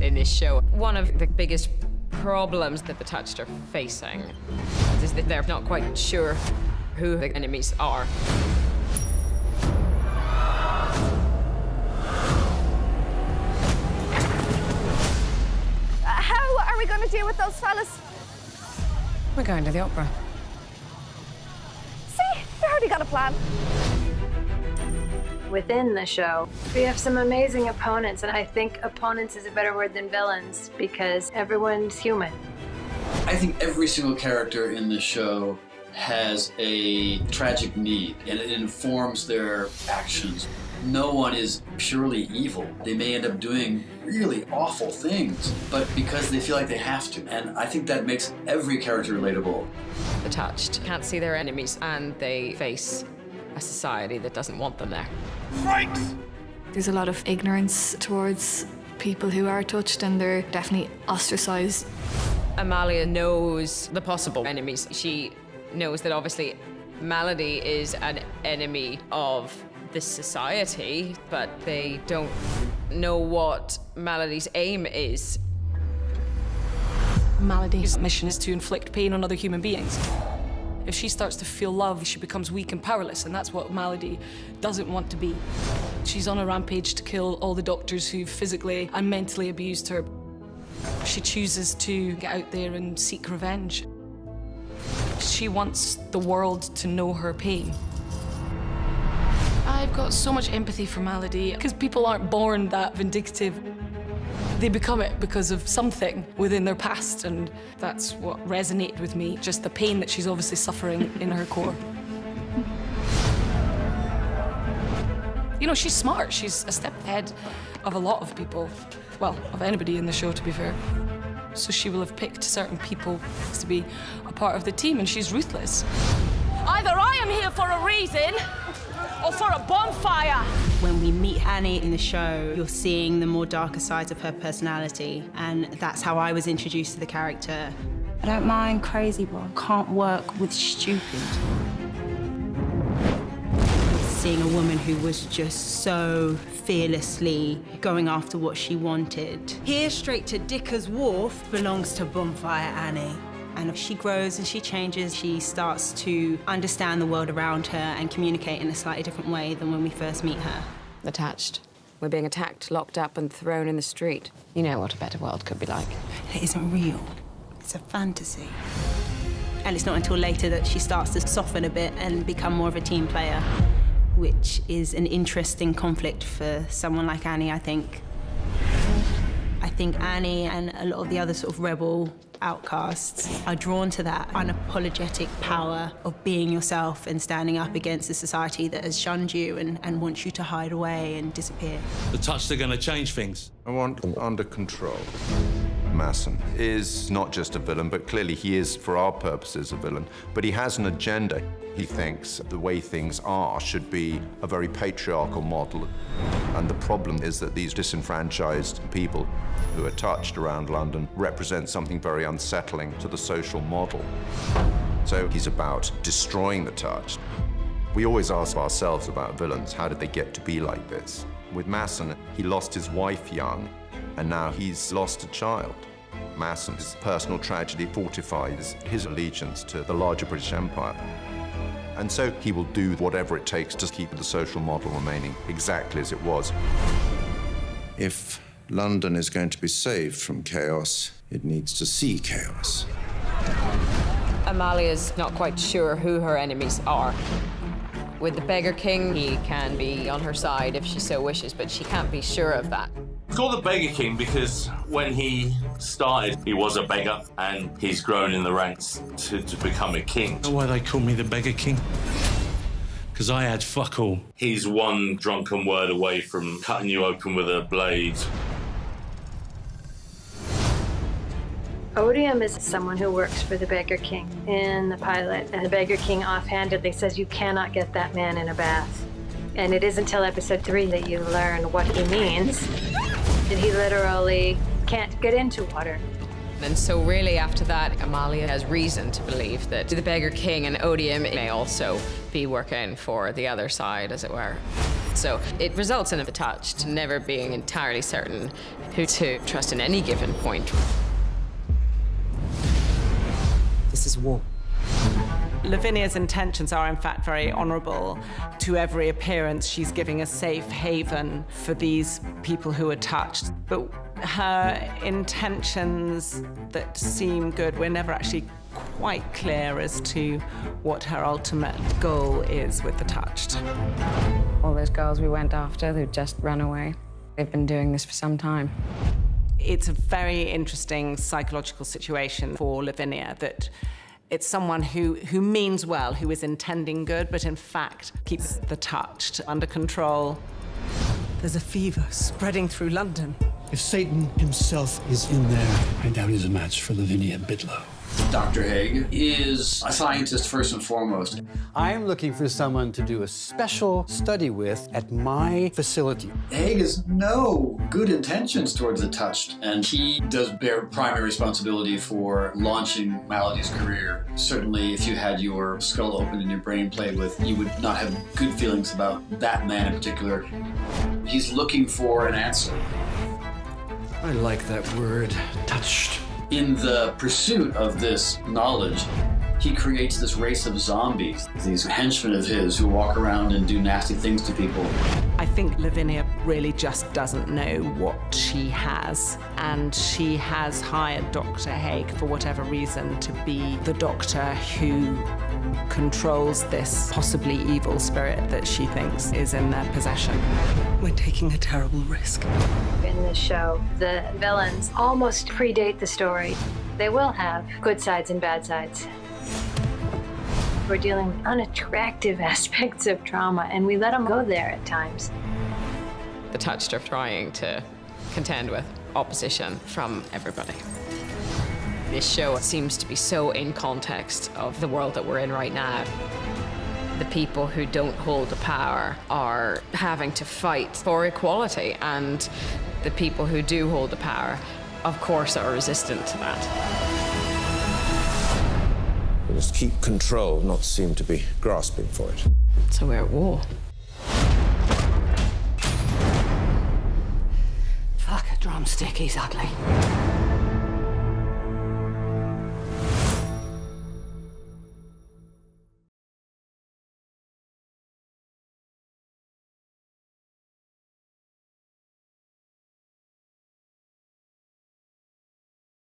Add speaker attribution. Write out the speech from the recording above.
Speaker 1: in this show. One of the biggest problems that the Touched are facing is that they're not quite sure who the enemies are.
Speaker 2: How are we going to deal with those fellas?
Speaker 1: We're going to the opera.
Speaker 2: See, they already got a plan.
Speaker 3: Within the show, we have some amazing opponents, and I think opponents is a better word than villains because everyone's human.
Speaker 4: I think every single character in the show has a tragic need, and it informs their actions. No one is purely evil. They may end up doing really awful things, but because they feel like they have to. And I think that makes every character relatable.
Speaker 1: The Touched can't see their enemies, and they face a society that doesn't want them there.
Speaker 5: Right!
Speaker 6: There's a lot of ignorance towards people who are touched, and they're definitely ostracized.
Speaker 1: Amalia knows the possible enemies. She knows that obviously Melody is an enemy of this society, but they don't know what Melody's aim is.
Speaker 7: Melody's mission is to inflict pain on other human beings. If she starts to feel love, she becomes weak and powerless, and that's what Melody doesn't want to be. She's on a rampage to kill all the doctors who physically and mentally abused her. She chooses to get out there and seek revenge. She wants the world to know her pain. I've got so much empathy for Melody, because people aren't born that vindictive. They become it because of something within their past, and that's what resonated with me, just the pain that she's obviously suffering in her core. You know, she's smart. She's a step ahead of a lot of people. Well, of anybody in the show, to be fair. So she will have picked certain people to be a part of the team, and she's ruthless.
Speaker 8: Either I am here for a reason, or for a bonfire.
Speaker 9: When we meet Annie in the show, you're seeing the more darker sides of her personality, and that's how I was introduced to the character. I don't mind crazy, but I can't work with stupid. Seeing a woman who was just so fearlessly going after what she wanted. Here, straight to Dicker's Wharf, belongs to Bonfire Annie. And if she grows and she changes, she starts to understand the world around her and communicate in a slightly different way than when we first meet her.
Speaker 1: Attached. We're being attacked, locked up, and thrown in the street. You know what a better world could be like.
Speaker 9: It isn't real. It's a fantasy. And it's not until later that she starts to soften a bit and become more of a team player, which is an interesting conflict for someone like Annie, I think. I think Annie and a lot of the other sort of rebel outcasts are drawn to that unapologetic power of being yourself and standing up against a society that has shunned you and wants you to hide away and disappear.
Speaker 5: The Touched are going to change things.
Speaker 10: I want them under control. Manson is not just a villain, but clearly he is, for our purposes, a villain. But he has an agenda. He thinks the way things are should be a very patriarchal model. And the problem is that these disenfranchised people who are touched around London represent something very unsettling to the social model. So he's about destroying the touched. We always ask ourselves about villains, how did they get to be like this? With Manson, he lost his wife young, and now he's lost a child. Manson's personal tragedy fortifies his allegiance to the larger British Empire. And so he will do whatever it takes to keep the social model remaining exactly as it was. If London is going to be saved from chaos, it needs to see chaos.
Speaker 1: Amalia's not quite sure who her enemies are. With the Beggar King, he can be on her side if she so wishes, but she can't be sure of that.
Speaker 11: It's called the Beggar King because when he started, he was a beggar, and he's grown in the ranks to become a king.
Speaker 5: You know why they call me the Beggar King? Because I had fuck all.
Speaker 11: He's one drunken word away from cutting you open with a blade.
Speaker 3: Odium is someone who works for the Beggar King in the pilot, and the Beggar King offhandedly says you cannot get that man in a bath. And it is until episode 3 that you learn what he means. That he literally can't get into water.
Speaker 1: And so really after that, Amalia has reason to believe that the Beggar King and Odium may also be working for the other side, as it were. So it results in the touched never being entirely certain who to trust in any given point.
Speaker 12: This is war.
Speaker 13: Lavinia's intentions are, in fact, very honourable. To every appearance, she's giving a safe haven for these people who are touched. But her intentions that seem good, we're never actually quite clear as to what her ultimate goal is with the touched.
Speaker 14: All those girls we went after who just ran away, they've been doing this for some time.
Speaker 13: It's a very interesting psychological situation for Lavinia, that it's someone who means well, who is intending good, but in fact keeps the touched under control.
Speaker 12: There's a fever spreading through London.
Speaker 15: If Satan himself is in there, I doubt he's a match for Lavinia Bidlow.
Speaker 4: Dr. Haig is a scientist first and foremost.
Speaker 15: I am looking for someone to do a special study with at my facility.
Speaker 4: Haig has no good intentions towards the touched, and he does bear primary responsibility for launching Malady's career. Certainly, if you had your skull open and your brain played with, you would not have good feelings about that man in particular. He's looking for an answer.
Speaker 15: I like that word, touched.
Speaker 4: In the pursuit of this knowledge, he creates this race of zombies, these henchmen of his who walk around and do nasty things to people.
Speaker 13: I think Lavinia really just doesn't know what she has, and she has hired Dr. Haig for whatever reason to be the doctor who controls this possibly evil spirit that she thinks is in their possession.
Speaker 12: We're taking a terrible risk.
Speaker 3: In this show, the villains almost predate the story. They will have good sides and bad sides. We're dealing with unattractive aspects of trauma, and we let them go there at times.
Speaker 1: The touched are trying to contend with opposition from everybody. This show seems to be so in context of the world that we're in right now. The people who don't hold the power are having to fight for equality, and the people who do hold the power, of course, are resistant to that.
Speaker 16: We must keep control, not seem to be grasping for it.
Speaker 1: So we're at war.
Speaker 12: Fuck a drumstick, he's ugly.